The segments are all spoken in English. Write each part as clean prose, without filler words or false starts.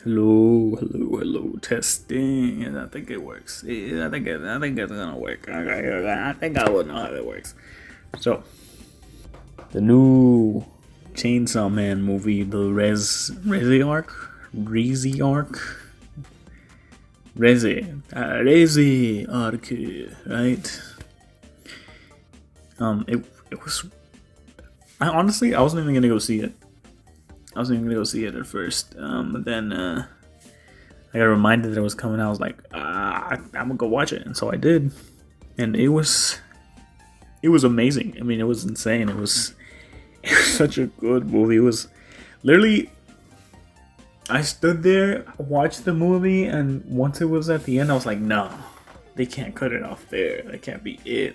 Hello, testing, and I think it works. Yeah, I think it's gonna work. I think I would know how it works. So, the new Chainsaw Man movie, the Reze arc, right? It was. I wasn't even gonna go see it. I wasn't even gonna go see it at first. But then I got reminded that it was coming out. I was like, I'm gonna go watch it, and so I did, and it was amazing. I mean, it was insane. It was such a good movie. It was literally. I stood there, watched the movie, and once it was at the end, I was like, no, they can't cut it off there. That can't be it.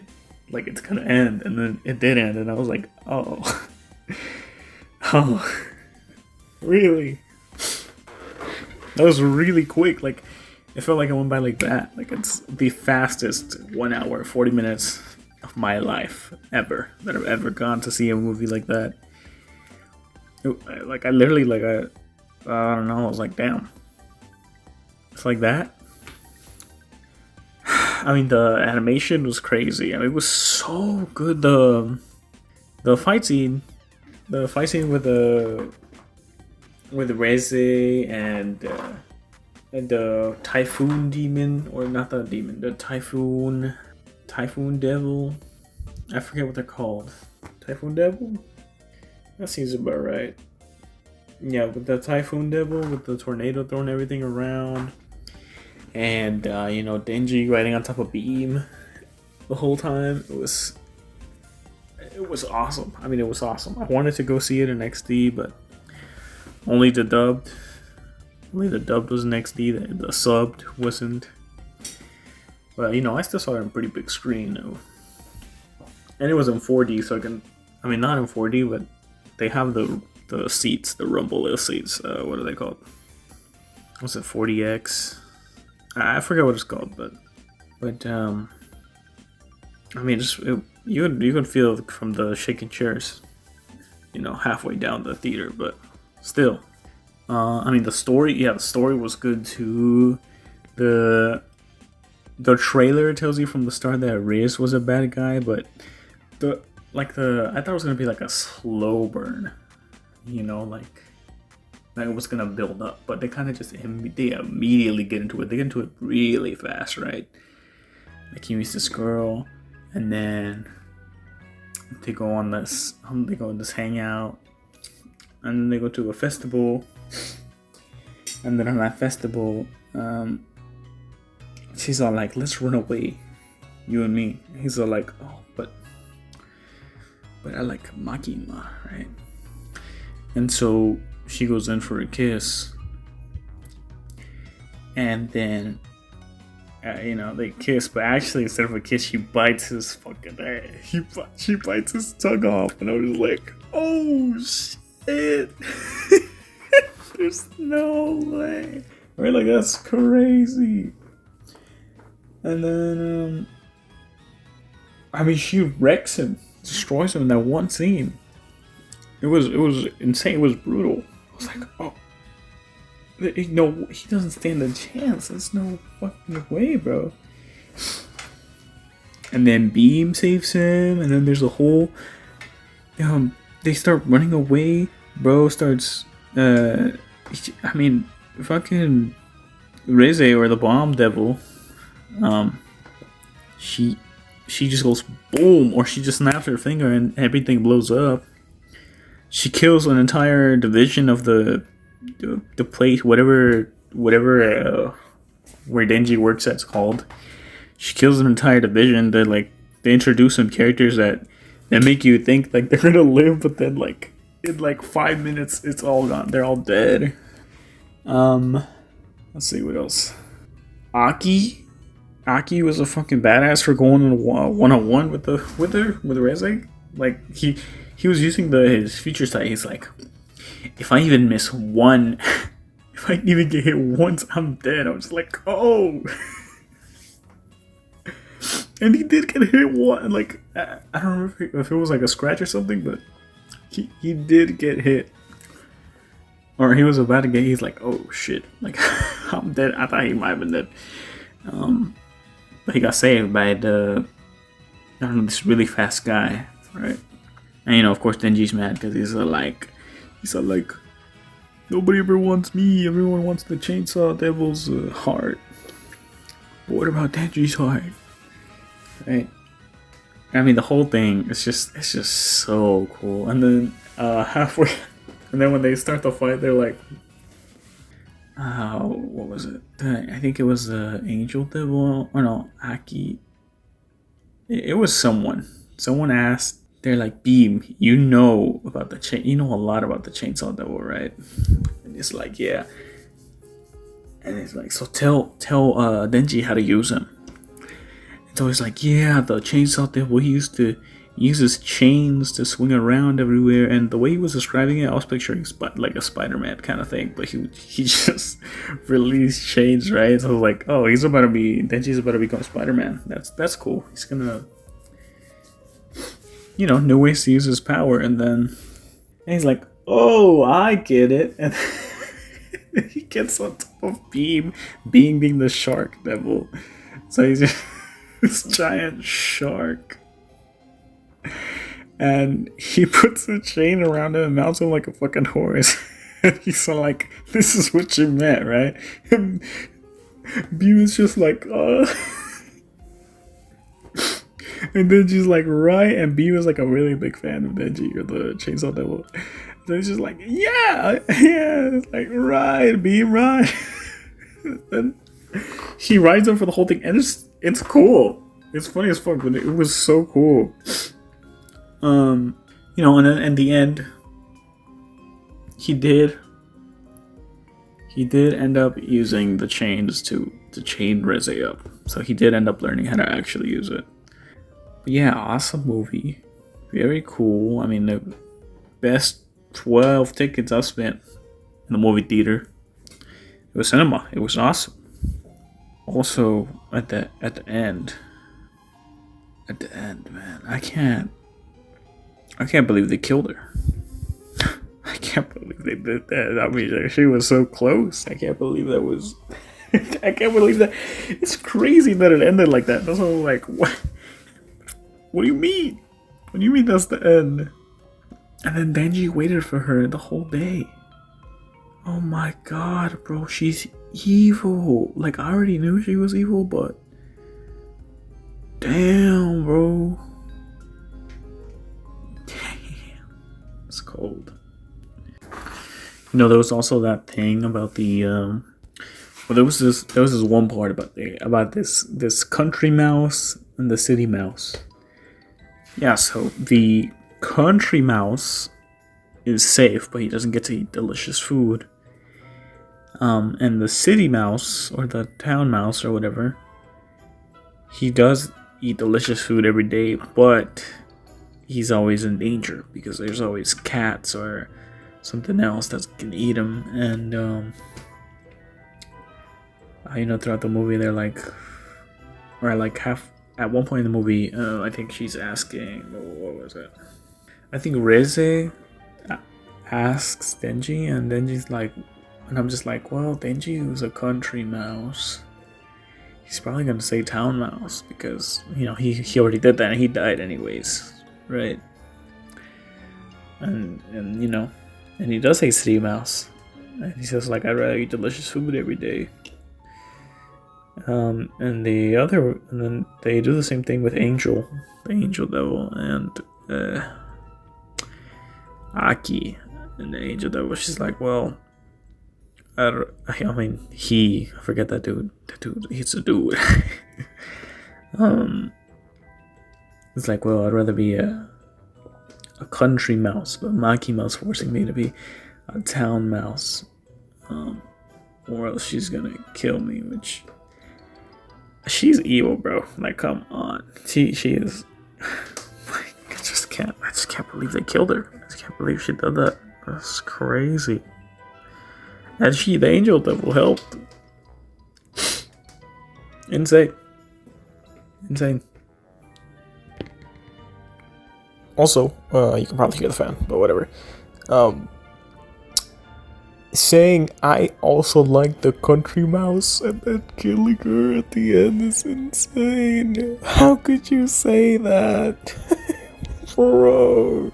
Like it's gonna end, and then it did end, and I was like, oh, oh, really? That was really quick. Like it felt like it went by like that. Like it's the fastest 1 hour, 40 minutes of my life ever that I've ever gone to see a movie like that. Like I literally I don't know. I was like, damn, it's like that. I mean, the animation was crazy. I mean, it was so good. The fight scene with Reze and the typhoon demon, or not the demon, the typhoon devil. I forget what they're called. Typhoon devil. That seems about right. Yeah, with the typhoon devil, with the tornado throwing everything around, and Denji riding on top of Beam the whole time. It was awesome. I mean, it was awesome. I wanted to go see it in XD, but only the dubbed. Only the dubbed was in XD. The subbed wasn't. But I still saw it on a pretty big screen though, and it was in 4D. So I mean, not in 4D, but they have the seats, the rumble seats. What are they called? Was it 40X? I forget what it's called, but I mean, you could feel from the shaking chairs, halfway down the theater, but still. I mean, the story was good too. The trailer tells you from the start that Reyes was a bad guy, but I thought it was gonna be like a slow burn, like it was gonna build up, but they kind of just they immediately get into it. They get into it really fast, right? Like he meets this girl, and then they go on this hangout, and then they go to a festival, and then on that festival, she's all like, "Let's run away, you and me." He's all like, "Oh, but I like Makima, right?" And so she goes in for a kiss, and then they kiss, but actually instead of a kiss, she bites his fucking head. She bites his tongue off, and I was like, "Oh shit!" There's no way. Right, like that's crazy. And then, I mean, she wrecks him, destroys him in that one scene. It was insane. It was brutal. I was like, oh, no, he doesn't stand a chance. There's no fucking way, bro. And then Beam saves him, and then there's a whole, they start running away. Bro starts, I mean, fucking Reze, or the bomb devil, she just goes boom, or she just snaps her finger and everything blows up. She kills an entire division of the place, whatever where Denji works at's called. She kills an entire division. They introduce some characters that make you think like they're gonna live, but then like in like 5 minutes it's all gone. They're all dead. Let's see what else. Aki was a fucking badass for going one-on-one with Reze. Like he was using his future sight. He's like, if I even miss one, if I even get hit once, I'm dead. I was like, oh. And he did get hit one. Like I don't remember if it was like a scratch or something, but he did get hit. or he was about to get. He's like, oh shit, like I'm dead. I thought he might have been dead. But he got saved by the I don't know, this really fast guy, right? And of course, Denji's mad because he's like, nobody ever wants me. Everyone wants the Chainsaw Devil's heart. But what about Denji's heart? Right? I mean, the whole thing it's just so cool. And then halfway, and then when they start the fight, they're like, what was it? I think it was the Angel Devil, or no, Aki. It was someone. Someone asked. They're like, Beam, you know about the chain. You know a lot about the Chainsaw Devil, right? And it's like, yeah. And it's like, so tell Denji how to use him. So he's like, yeah, the Chainsaw Devil, he used to use his chains to swing around everywhere. And the way he was describing it, I was picturing like a Spider-Man kind of thing. But he just released chains, right? So I was like, oh, Denji's about to become Spider-Man. That's cool. He's gonna, new ways to use his power. And he's like, oh, I get it. And he gets on top of Beam being the shark devil. So he's just this giant shark. And he puts a chain around him and mounts him like a fucking horse. And he's like, this is what you meant, right? And Beam is just like, and Denji's like, right? And Beam is like a really big fan of Denji, or the Chainsaw Devil. So he's just like, yeah. It's like, right, Beam, right. And he rides him for the whole thing, and it's cool. It's funny as fuck, but it was so cool. And then in the end, he did end up using the chains to chain Reze up. So he did end up learning how to actually use it. But yeah, awesome movie. Very cool. I mean, the best 12 tickets I've spent in the movie theater. It was cinema. It was awesome. Also, at the end, man, I can't believe they killed her. I can't believe they did that. I mean, she was so close. I can't believe that was. I can't believe that. It's crazy that it ended like that. That's why I'm like, what? What do you mean? What do you mean that's the end? And then Denji waited for her the whole day. Oh my god, bro, she's evil. Like, I already knew she was evil, but damn, bro. Damn. It's cold. There was also that thing about the well, there was this one part about this country mouse and the city mouse. Yeah, so the country mouse is safe, but he doesn't get to eat delicious food. And the city mouse, or the town mouse, or whatever, he does eat delicious food every day, but he's always in danger because there's always cats or something else that can eat him. And throughout the movie, they're like, or like at one point in the movie, I think she's asking, what was it? I think Reze asks Denji, and Denji's like, and I'm just like, well, Denji was a country mouse. He's probably gonna say town mouse because he already did that and he died anyways, right? And he does say city mouse, and he says like, I'd rather eat delicious food every day. And then they do the same thing with Angel, the Angel Devil, and Aki, and the Angel Devil. She's like, well, I forget that dude. That dude, he's a dude. It's like, well, I'd rather be a country mouse, but Maki Mouse forcing me to be a town mouse, or else she's gonna kill me, which. She's evil, bro. Like, come on. She is. I just can't believe they killed her. I just can't believe she did that. That's crazy. And the Angel Devil, helped. Insane. Also, you can probably hear the fan, but whatever. saying I also like the country mouse and then killing her at the end is insane. How could you say that? Bro.